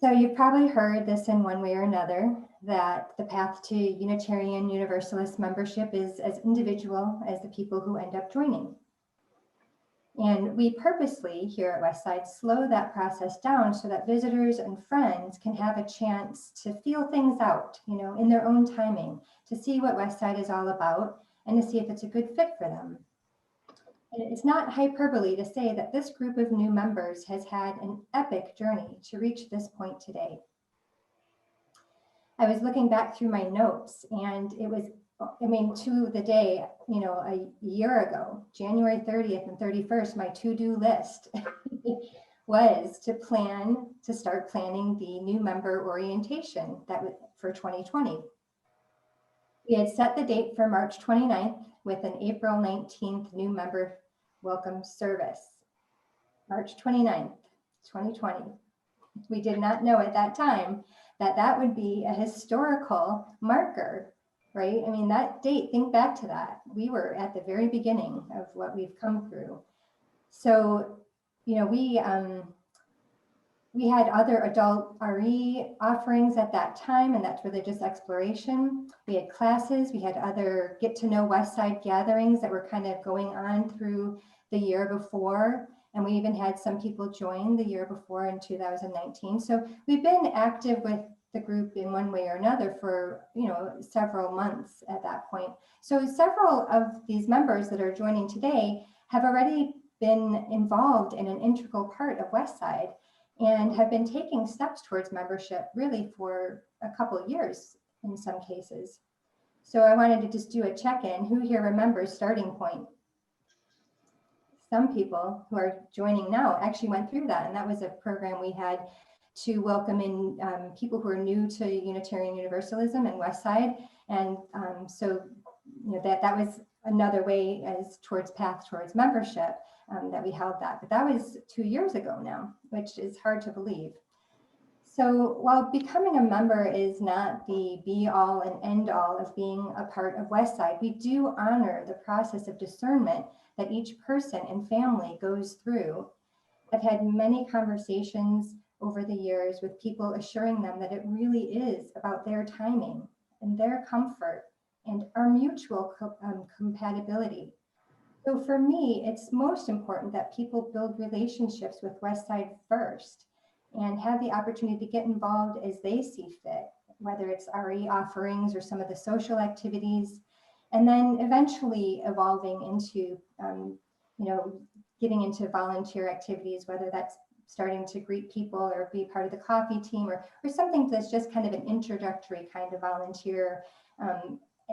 So you've probably heard this in one way or another, that the path to Unitarian Universalist membership is as individual as the people who end up joining. And we purposely here at Westside slow that process down so that visitors and friends can have a chance to feel things out, in their own timing, to see what Westside is all about and to see if it's a good fit for them. And it's not hyperbole to say that this group of new members has had an epic journey to reach this point today. I was looking back through my notes, and it was, to the day, a year ago, January 30th and 31st, my to-do list was to start planning the new member orientation for 2020. We had set the date for March 29th with an April 19th new member welcome service. March 29th, 2020. We did not know at that time that would be a historical marker, right? That date, think back to that. We were at the very beginning of what we've come through. So, we had other adult RE offerings at that time, and that's religious exploration. We had classes, we had other get to know Westside gatherings that were kind of going on through the year before. And we even had some people join the year before in 2019. So we've been active with the group in one way or another for, several months at that point. So several of these members that are joining today have already been involved in an integral part of Westside and have been taking steps towards membership really for a couple of years in some cases. So I wanted to just do a check-in. Who here remembers Starting Point? Some people who are joining now actually went through that, and that was a program we had to welcome in people who are new to Unitarian Universalism and Westside. And so that was another way as path towards membership that we held that. But that was 2 years ago now, which is hard to believe. So while becoming a member is not the be all and end all of being a part of Westside, we do honor the process of discernment that each person and family goes through. I've had many conversations over the years with people assuring them that it really is about their timing and their comfort and our mutual compatibility. So for me, it's most important that people build relationships with Westside first and have the opportunity to get involved as they see fit, whether it's RE offerings or some of the social activities, and then eventually evolving into, getting into volunteer activities, whether that's starting to greet people or be part of the coffee team or something that's just kind of an introductory kind of volunteer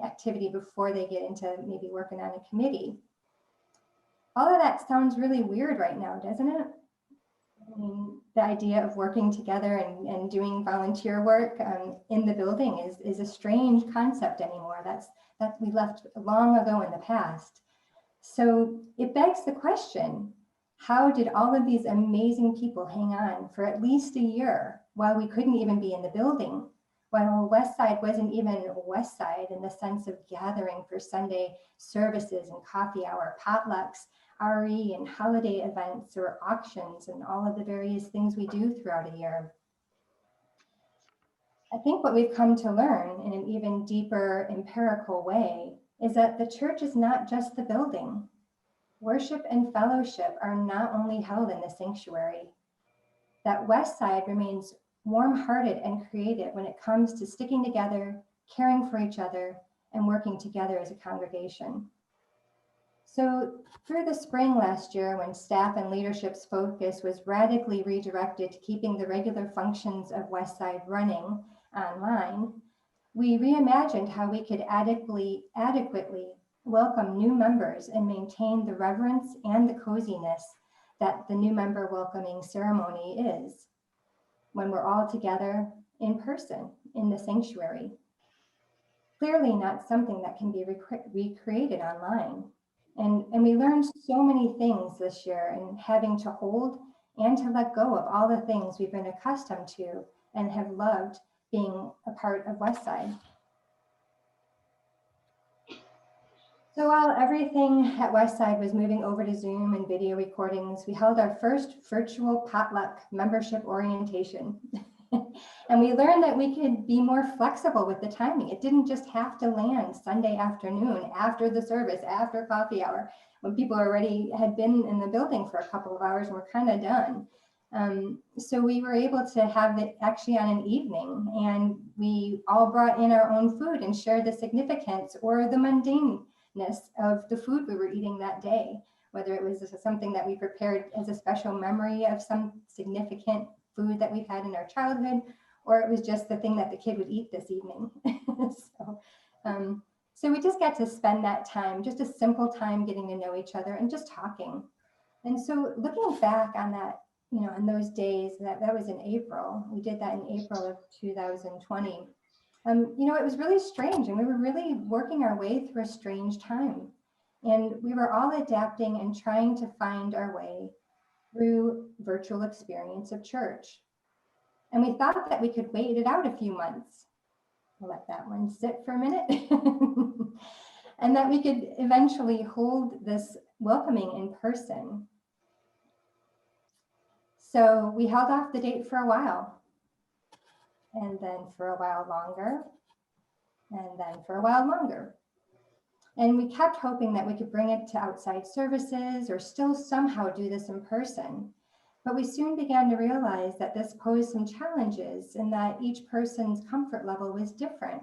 activity before they get into maybe working on a committee. All of that sounds really weird right now, doesn't it? The idea of working together and doing volunteer work in the building is a strange concept anymore. That we left long ago in the past. So it begs the question, how did all of these amazing people hang on for at least a year while we couldn't even be in the building? While Westside wasn't even Westside in the sense of gathering for Sunday services and coffee hour, potlucks, RE and holiday events or auctions and all of the various things we do throughout a year. I think what we've come to learn in an even deeper empirical way is that the church is not just the building. Worship and fellowship are not only held in the sanctuary. That Westside remains warm-hearted and creative when it comes to sticking together, caring for each other, and working together as a congregation. So through the spring last year, when staff and leadership's focus was radically redirected to keeping the regular functions of Westside running online, we reimagined how we could adequately welcome new members and maintain the reverence and the coziness that the new member welcoming ceremony is when we're all together in person in the sanctuary. Clearly not something that can be recreated online. And we learned so many things this year in having to hold and to let go of all the things we've been accustomed to and have loved being a part of Westside. So while everything at Westside was moving over to Zoom and video recordings, we held our first virtual potluck membership orientation. And we learned that we could be more flexible with the timing. It didn't just have to land Sunday afternoon after the service, after coffee hour, when people already had been in the building for a couple of hours and were kind of done. So we were able to have it actually on an evening, and we all brought in our own food and shared the significance or the mundaneness of the food we were eating that day, whether it was something that we prepared as a special memory of some significant food that we've had in our childhood, or it was just the thing that the kid would eat this evening. So we just got to spend that time, just a simple time getting to know each other and just talking. And so looking back on that, on those days, that was in April, we did that in April of 2020. It was really strange, and we were really working our way through a strange time. And we were all adapting and trying to find our way through virtual experience of church. And we thought that we could wait it out a few months. I'll let that one sit for a minute. And that we could eventually hold this welcoming in person. So we held off the date for a while, and then for a while longer, and then for a while longer. And we kept hoping that we could bring it to outside services or still somehow do this in person. But we soon began to realize that this posed some challenges and that each person's comfort level was different.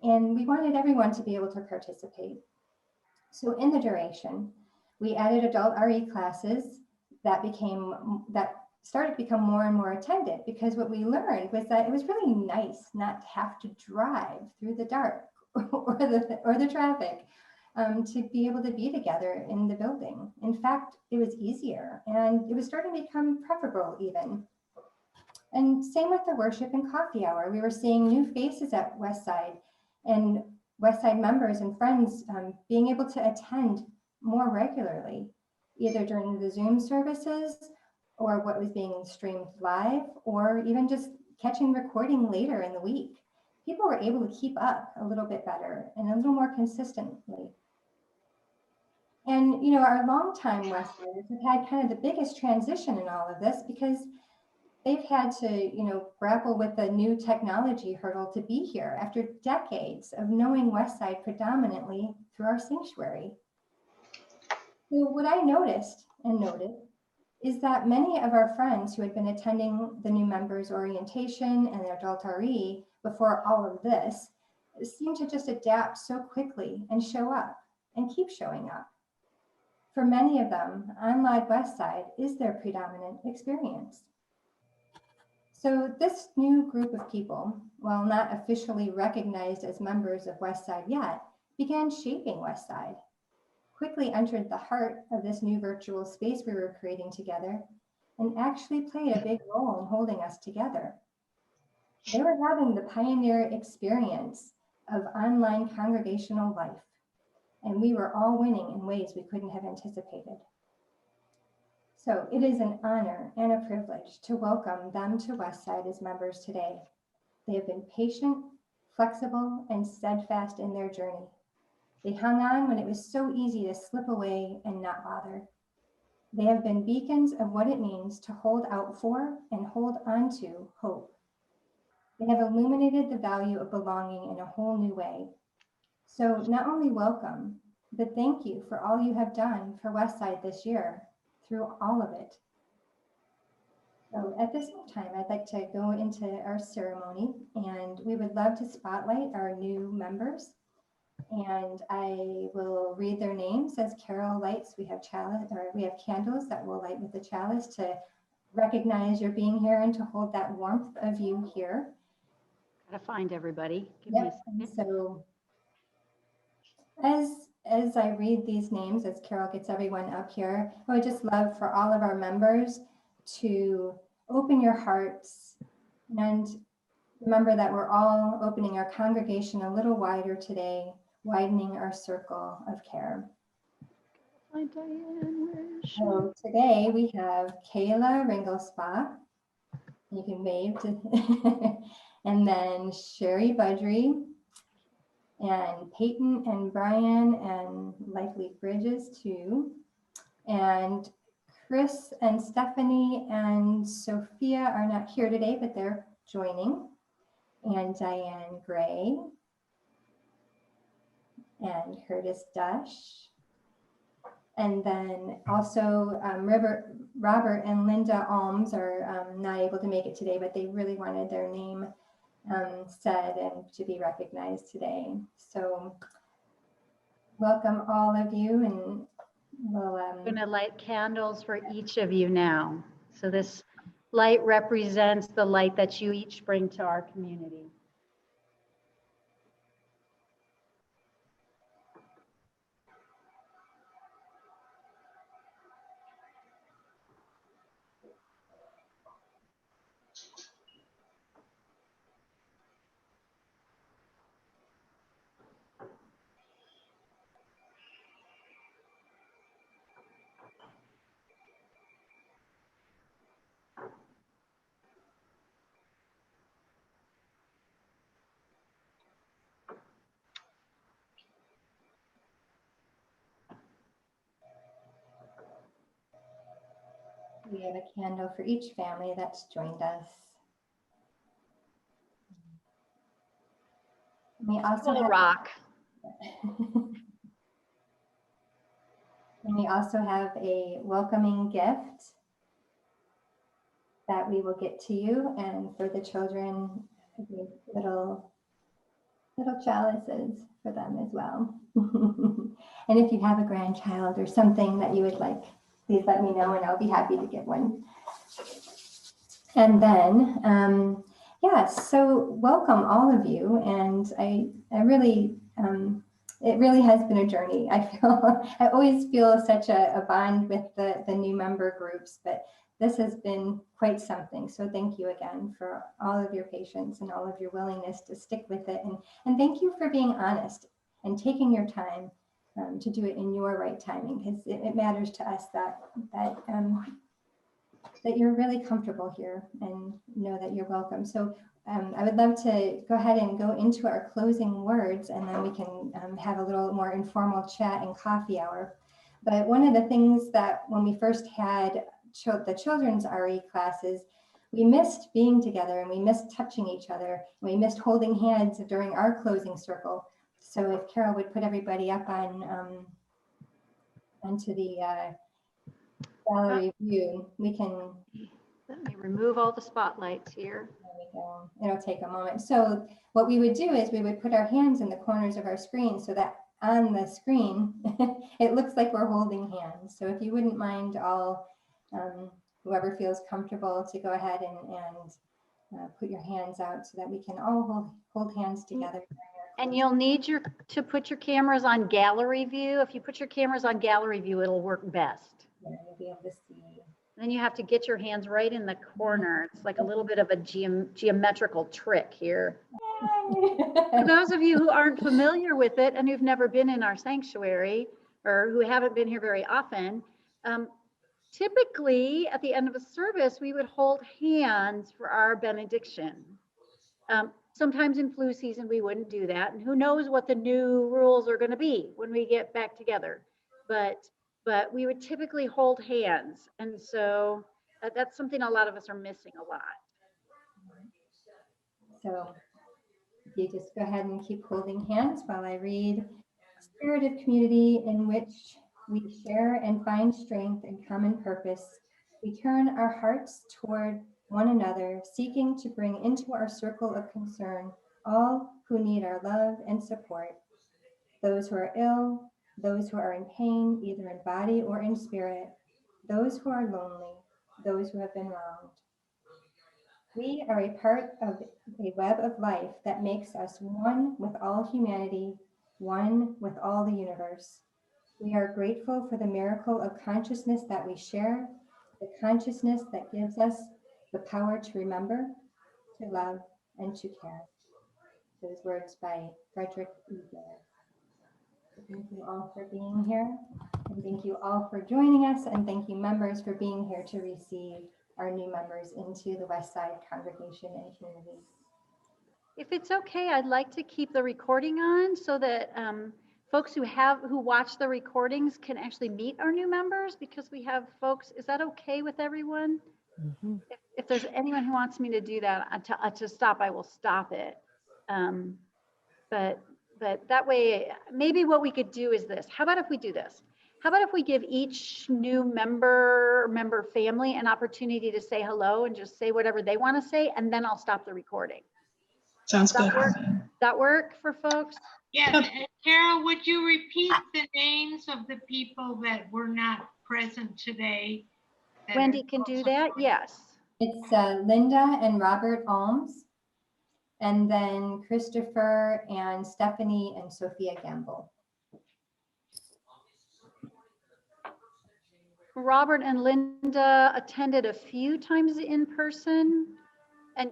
And we wanted everyone to be able to participate. So in the duration, we added adult RE classes that started to become more and more attended, because what we learned was that it was really nice not to have to drive through the dark or the traffic to be able to be together in the building. In fact, it was easier, and it was starting to become preferable even. And same with the worship and coffee hour. We were seeing new faces at Westside, and Westside members and friends being able to attend more regularly, either during the Zoom services or what was being streamed live, or even just catching recording later in the week. People were able to keep up a little bit better and a little more consistently. And, our longtime Westsiders have had kind of the biggest transition in all of this, because they've had to, grapple with the new technology hurdle to be here after decades of knowing Westside predominantly through our sanctuary. So what I noticed and noted is that many of our friends who had been attending the new members orientation and the adult RE before all of this seemed to just adapt so quickly and show up and keep showing up. For many of them, online Westside is their predominant experience. So this new group of people, while not officially recognized as members of Westside yet, began shaping Westside, quickly entered the heart of this new virtual space we were creating together, and actually played a big role in holding us together. They were having the pioneer experience of online congregational life, and we were all winning in ways we couldn't have anticipated. So it is an honor and a privilege to welcome them to Westside as members today. They have been patient, flexible, and steadfast in their journey. They hung on when it was so easy to slip away and not bother. They have been beacons of what it means to hold out for and hold on to hope. They have illuminated the value of belonging in a whole new way. So not only welcome, but thank you for all you have done for Westside this year, through all of it. So at this time, I'd like to go into our ceremony, and we would love to spotlight our new members. And I will read their names as Carol lights. We have candles that we'll light with the chalice to recognize your being here and to hold that warmth of you here. Gotta find everybody. Give me a second. So as I read these names, as Carol gets everyone up here, I would just love for all of our members to open your hearts and remember that we're all opening our congregation a little wider today, widening our circle of care. Hi, Diane, where is she? So today we have Kayla Ringelspa. You can wave to, and then Sherry Budry, and Peyton and Brian, and likely Bridges too, and Chris and Stephanie and Sophia are not here today, but they're joining, and Diane Gray, and Curtis Dush. And then also Robert and Linda Alms are not able to make it today, but they really wanted their name said and to be recognized today. So welcome all of you, and we'll I'm going to light candles for each of you now. So this light represents the light that you each bring to our community. we have a candle for each family that's joined us. We also have rock. And we also have a welcoming gift that we will get to you, and for the children, little chalices for them as well. And if you have a grandchild or something that you would like, please let me know and I'll be happy to give one. And then, yeah, so welcome all of you. And I really, it really has been a journey. I always feel such a bond with the new member groups, but this has been quite something. So thank you again for all of your patience and all of your willingness to stick with it. And thank you for being honest and taking your time to do it in your right timing, because it matters to us that you're really comfortable here and know that you're welcome. So I would love to go ahead and go into our closing words, and then we can have a little more informal chat and coffee hour. But one of the things that when we first had the children's RE classes, we missed being together and we missed touching each other. And we missed holding hands during our closing circle. So if Carol would put everybody up on onto the gallery view, we can. Let me remove all the spotlights here. There we go. It'll take a moment. So what we would do is we would put our hands in the corners of our screen so that on the screen, it looks like we're holding hands. So if you wouldn't mind all, whoever feels comfortable to go ahead and put your hands out so that we can all hold hands together. And you'll need to put your cameras on gallery view. If you put your cameras on gallery view, it'll work best. Yeah, you'll be able to see. Then you have to get your hands right in the corner. It's like a little bit of a geometrical trick here. For those of you who aren't familiar with it and who've never been in our sanctuary or who haven't been here very often, typically at the end of a service, we would hold hands for our benediction. Sometimes in flu season, we wouldn't do that. And who knows what the new rules are going to be when we get back together. But we would typically hold hands. And so that's something a lot of us are missing a lot. So if you just go ahead and keep holding hands while I read Spirit of Community, in which we share and find strength and common purpose. We turn our hearts toward one another, seeking to bring into our circle of concern all who need our love and support, those who are ill, those who are in pain, either in body or in spirit, those who are lonely, those who have been wronged. We are a part of a web of life that makes us one with all humanity, one with all the universe. We are grateful for the miracle of consciousness that we share, the consciousness that gives us the power to remember, to love, and to care. Those words by Frederick E. Baird. Thank you all for being here, and thank you all for joining us, and thank you members for being here to receive our new members into the Westside congregation and community. If it's okay, I'd like to keep the recording on so that folks who watch the recordings can actually meet our new members, because we have folks. Is that okay with everyone? If there's anyone who wants me to do that, to stop, I will stop it. But that way, maybe what we could do is this. How about if we do this? How about if we give each new member family an opportunity to say hello and just say whatever they want to say, and then I'll stop the recording. Sounds good. That work for folks? Yes, and Carol, would you repeat the names of the people that were not present today? Wendy can do that, yes. It's Linda and Robert Alms, and then Christopher and Stephanie and Sophia Gamble. Robert and Linda attended a few times in person, and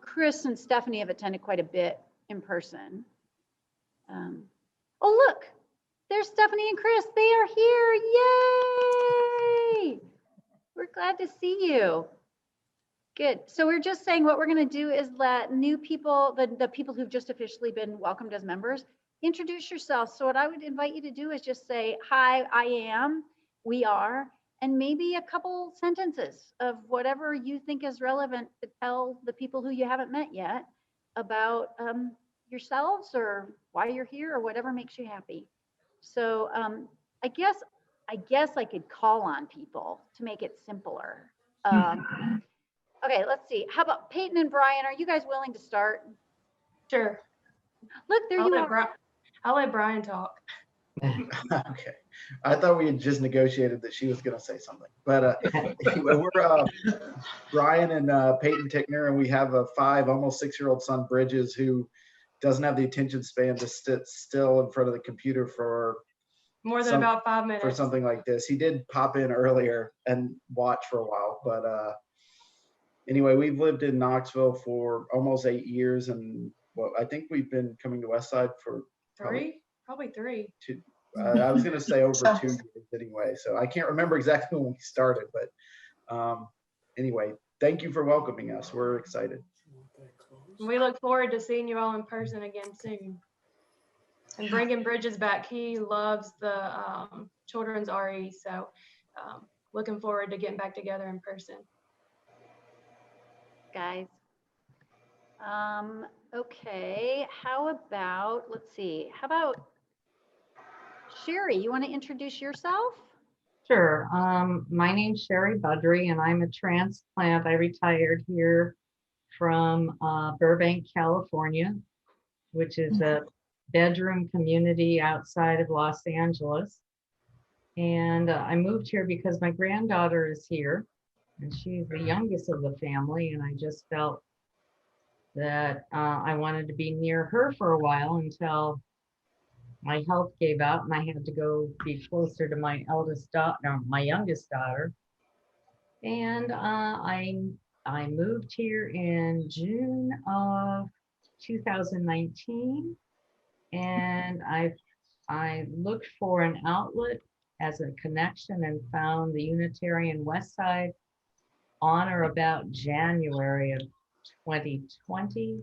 Chris and Stephanie have attended quite a bit in person. Oh, look, there's Stephanie and Chris. They are here. Yay! We're glad to see you. Good. So we're just saying what we're going to do is let new people, the people who've just officially been welcomed as members, introduce yourself. So what I would invite you to do is just say, hi, I am, we are, and maybe a couple sentences of whatever you think is relevant to tell the people who you haven't met yet about yourselves or why you're here or whatever makes you happy. So I guess I could call on people to make it simpler. Okay, let's see. How about Peyton and Brian? Are you guys willing to start? Sure. Look, there you are. I'll let Brian talk. Okay. I thought we had just negotiated that she was going to say something, but anyway, we're Brian and Peyton Tickner, and we have a 5, almost 6-year-old son, Bridges, who doesn't have the attention span to sit still in front of the computer for more than about 5 minutes for something like this. He did pop in earlier and watch for a while, but anyway, we've lived in Knoxville for almost 8 years, and I think we've been coming to Westside for probably 3. I was going to say over 2 years anyway, so I can't remember exactly when we started, but anyway, thank you for welcoming us. We're excited. We look forward to seeing you all in person again soon. And bringing Bridges back. He loves the children's RE, so looking forward to getting back together in person. Guys. Okay, how about, let's see, how about Sherry, you want to introduce yourself? Sure. My name's Sherry Budry, and I'm a transplant. I retired here from Burbank, California, which is a bedroom community outside of Los Angeles. And I moved here because my granddaughter is here, and she's the youngest of the family, and I just felt that I wanted to be near her for a while until my health gave out and I had to go be closer to my youngest daughter. And I moved here in June of 2019, and I looked for an outlet as a connection and found the Unitarian Westside on or about January of 2020,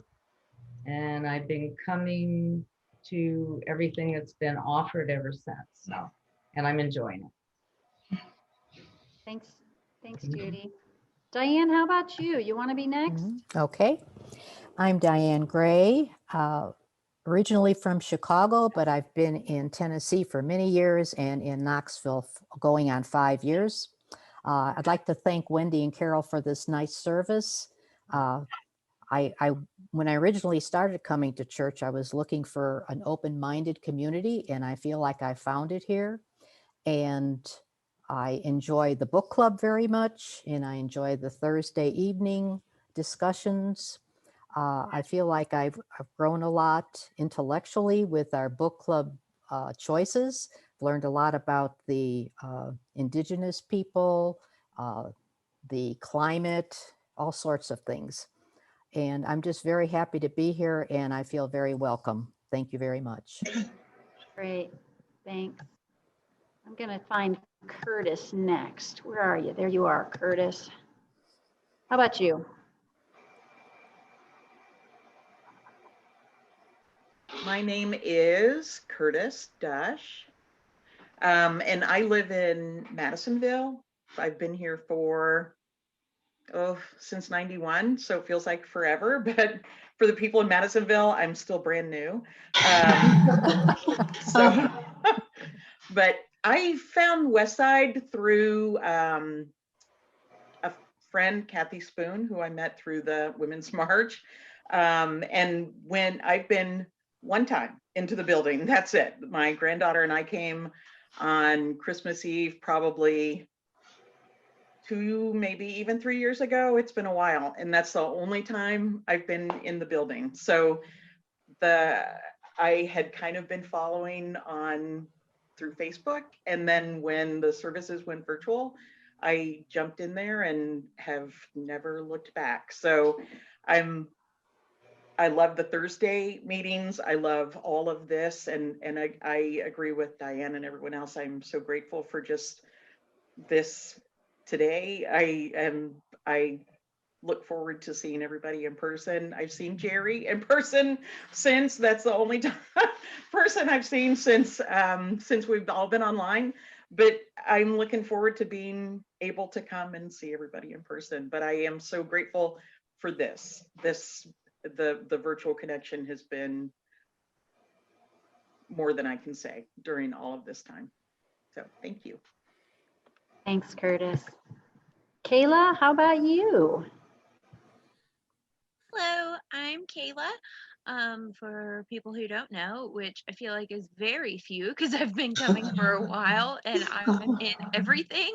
and I've been coming to everything that's been offered ever since. So, and I'm enjoying it. Thanks, Judy. Diane, how about you? You want to be next? Okay, I'm Diane Gray, originally from Chicago, but I've been in Tennessee for many years and in Knoxville going on 5 years. I'd like to thank Wendy and Carol for this nice service. When I originally started coming to church, I was looking for an open-minded community, and I feel like I found it here. And I enjoy the book club very much, and I enjoy the Thursday evening discussions. I feel like I've grown a lot intellectually with our book club choices. Learned a lot about the indigenous people, the climate, all sorts of things. And I'm just very happy to be here, and I feel very welcome. Thank you very much. Great, thanks. I'm going to find Curtis next. Where are you? There you are, Curtis. How about you? My name is Curtis Dush, and I live in Madisonville. I've been here for since 91, so it feels like forever. But for the people in Madisonville, I'm still brand new. So, but I found Westside through a friend, Kathy Spoon, who I met through the Women's March. And when I've been one time into the building, that's it. My granddaughter and I came on Christmas Eve, probably 2, maybe even 3 years ago. It's been a while, and that's the only time I've been in the building. So I had kind of been following on through Facebook, and then when the services went virtual, I jumped in there and have never looked back. So I love the Thursday meetings. I love all of this, and I agree with Diane and everyone else. I'm so grateful for just this today. I look forward to seeing everybody in person. I've seen Jerry in person since. That's the only person I've seen since we've all been online. But I'm looking forward to being able to come and see everybody in person. But I am so grateful for this. The virtual connection has been more than I can say during all of this time. So thank you. Thanks, Curtis. Kayla, how about you? Hello, I'm Kayla. For people who don't know, which I feel like is very few because I've been coming for a while and I'm in everything.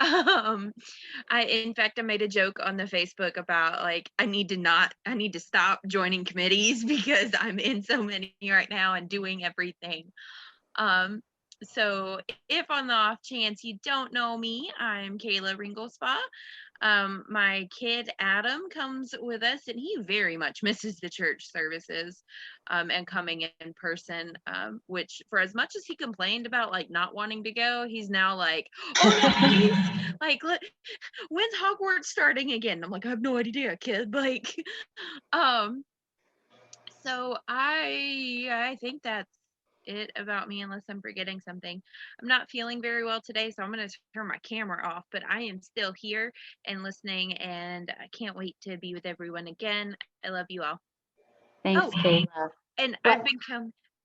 In fact, I made a joke on the Facebook about like I need to stop joining committees because I'm in so many right now and doing everything. So if on the off chance you don't know me, I'm Kayla Ringelspa. My kid Adam comes with us and he very much misses the church services and coming in person, which for as much as he complained about like not wanting to go, he's now like, oh no, please, like when's Hogwarts starting again? I'm like, I have no idea, kid. Like, so I think that's it about me unless I'm forgetting something. I'm not feeling very well today, so I'm going to turn my camera off, but I am still here and listening, and I can't wait to be with everyone again. I love you all. Thanks, Kayla. And What?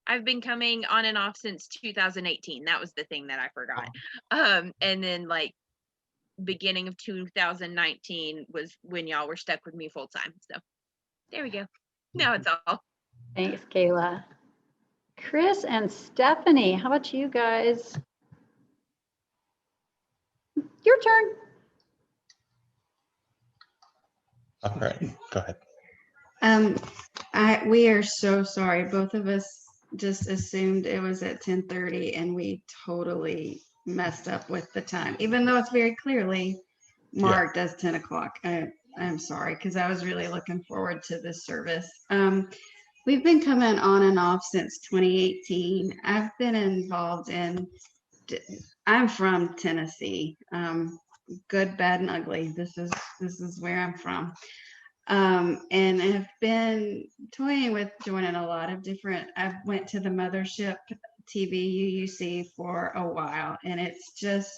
I've been coming on and off since 2018. That was the thing that I forgot. And then like beginning of 2019 was when y'all were stuck with me full time. So there we go. Now it's all. Thanks, Kayla. Chris and Stephanie, how about you guys? Your turn. All right, go ahead. We are so sorry. Both of us just assumed it was at 10:30 and we totally messed up with the time, even though it's very clearly marked as 10 o'clock. I'm sorry, because I was really looking forward to this service. We've been coming on and off since 2018. I've been involved I'm from Tennessee. Good, bad, and ugly. This is where I'm from. And I've been toying with joining a lot of different, I went to the Mothership TV UUC for a while, and it's just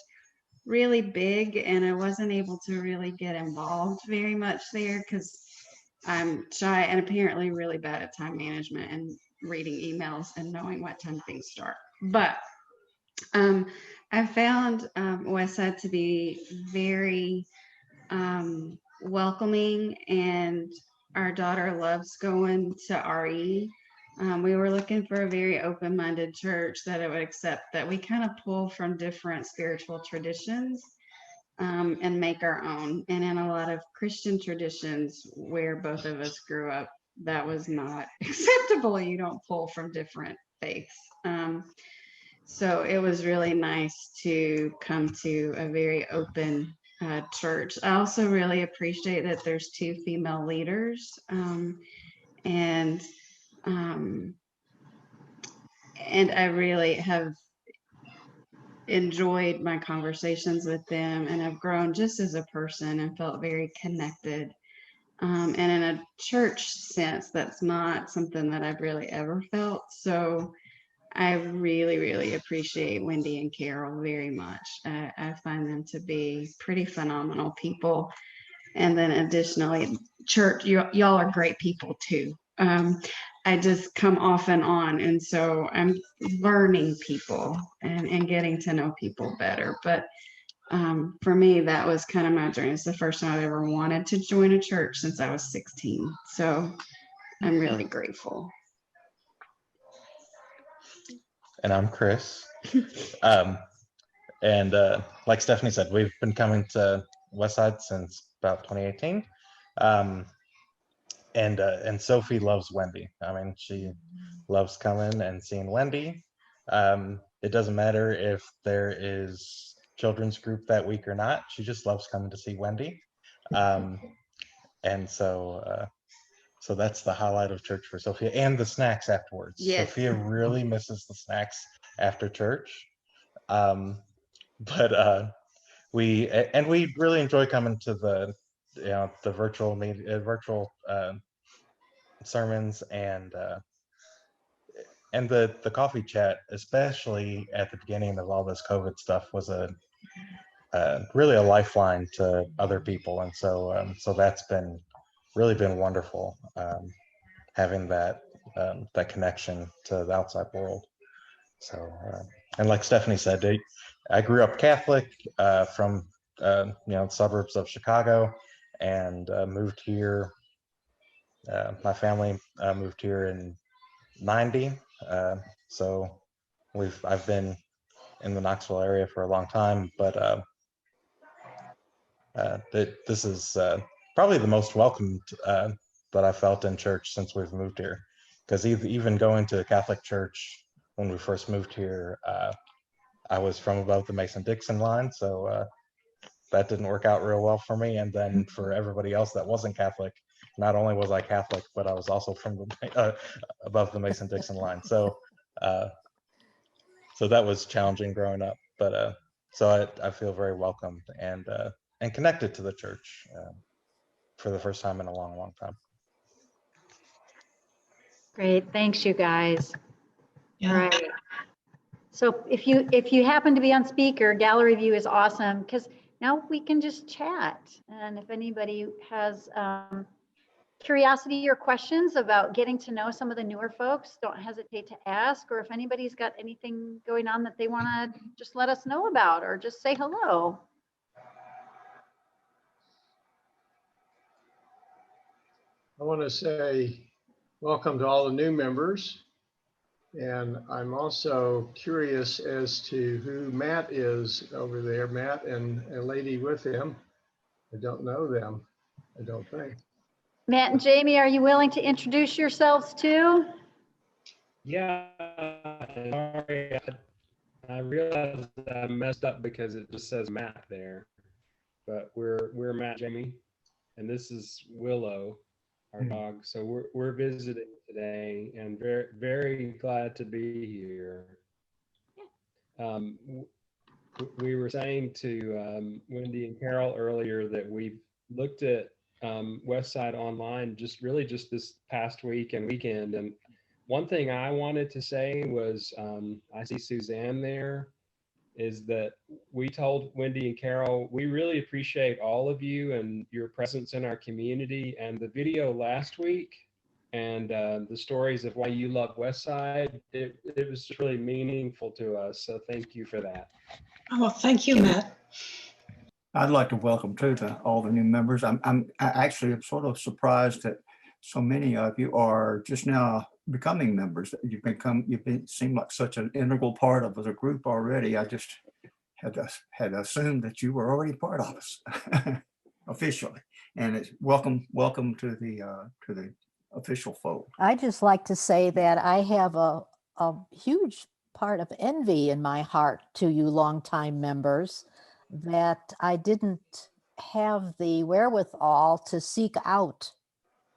really big, and I wasn't able to really get involved very much there because I'm shy and apparently really bad at time management and reading emails and knowing what time things start. But I found Westside to be very welcoming, and our daughter loves going to RE. We were looking for a very open-minded church that it would accept that we kind of pull from different spiritual traditions and make our own. And in a lot of Christian traditions where both of us grew up, that was not acceptable. You don't pull from different faiths. So it was really nice to come to a very open church. I also really appreciate that there's 2 female leaders, and I really have enjoyed my conversations with them, and I've grown just as a person and felt very connected. And in a church sense, that's not something that I've really ever felt. So I really, really appreciate Wendy and Carol very much. I find them to be pretty phenomenal people. And then additionally, church, y'all are great people too. I just come off and on. And so I'm learning people and getting to know people better. But for me, that was kind of my journey. It's the first time I ever wanted to join a church since I was 16. So I'm really grateful. And I'm Chris. And like Stephanie said, we've been coming to Westside since about 2018. And Sophie loves Wendy. I mean, she loves coming and seeing Wendy. It doesn't matter if there is children's group that week or not. She just loves coming to see Wendy. And so that's the highlight of church for Sophia, and the snacks afterwards. Yes. Sophia really misses the snacks after church. But we really enjoy coming to the virtual sermons and the coffee chat, especially at the beginning of all this COVID stuff, was really a lifeline to other people, and so that's really been wonderful, having that connection to the outside world. So and like Stephanie said, I grew up Catholic, from suburbs of Chicago, and moved here. My family moved here in '90, so I've been in the Knoxville area for a long time, but this is probably the most welcomed that I felt in church since we've moved here, because even going to a Catholic church when we first moved here, I was from above the Mason-Dixon line, so that didn't work out real well for me. And then for everybody else that wasn't Catholic, not only was I Catholic, but I was also from above the Mason-Dixon line. So that was challenging growing up. But so I feel very welcomed and connected to the church for the first time in a long, long time. Great, thanks you guys. Yeah. All right. So if you happen to be on speaker, gallery view is awesome, because now we can just chat. And if anybody has curiosity or questions about getting to know some of the newer folks, don't hesitate to ask. Or if anybody's got anything going on that they want to just let us know about, or just say hello. I want to say welcome to all the new members. And I'm also curious as to who Matt is over there, Matt and a lady with him. I don't know them, I don't think. Matt and Jamie, are you willing to introduce yourselves too? Yeah, sorry, I realized I messed up because it just says Matt there, but we're Matt, Jamie, and this is Willow, our dog. So we're visiting today, and very, very glad to be here. We were saying to Wendy and Carol earlier that we've looked at Westside online just this past week and weekend. And one thing I wanted to say was, I see Suzanne there, is that we told Wendy and Carol, we really appreciate all of you and your presence in our community. And the video last week and the stories of why you love Westside, it was just really meaningful to us. So thank you for that. Oh, thank you, Matt. I'd like to welcome too to all the new members. I actually am sort of surprised that so many of you are just now becoming members. You've seemed like such an integral part of the group already. I just had assumed that you were already part of us officially. And it's welcome to the official fold. I just like to say that I have a huge part of envy in my heart to you longtime members, that I didn't have the wherewithal to seek out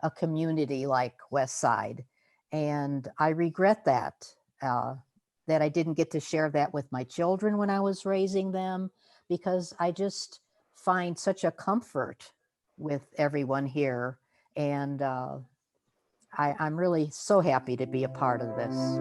a community like Westside. And I regret that I didn't get to share that with my children when I was raising them, because I just find such a comfort with everyone here. And I'm really so happy to be a part of this.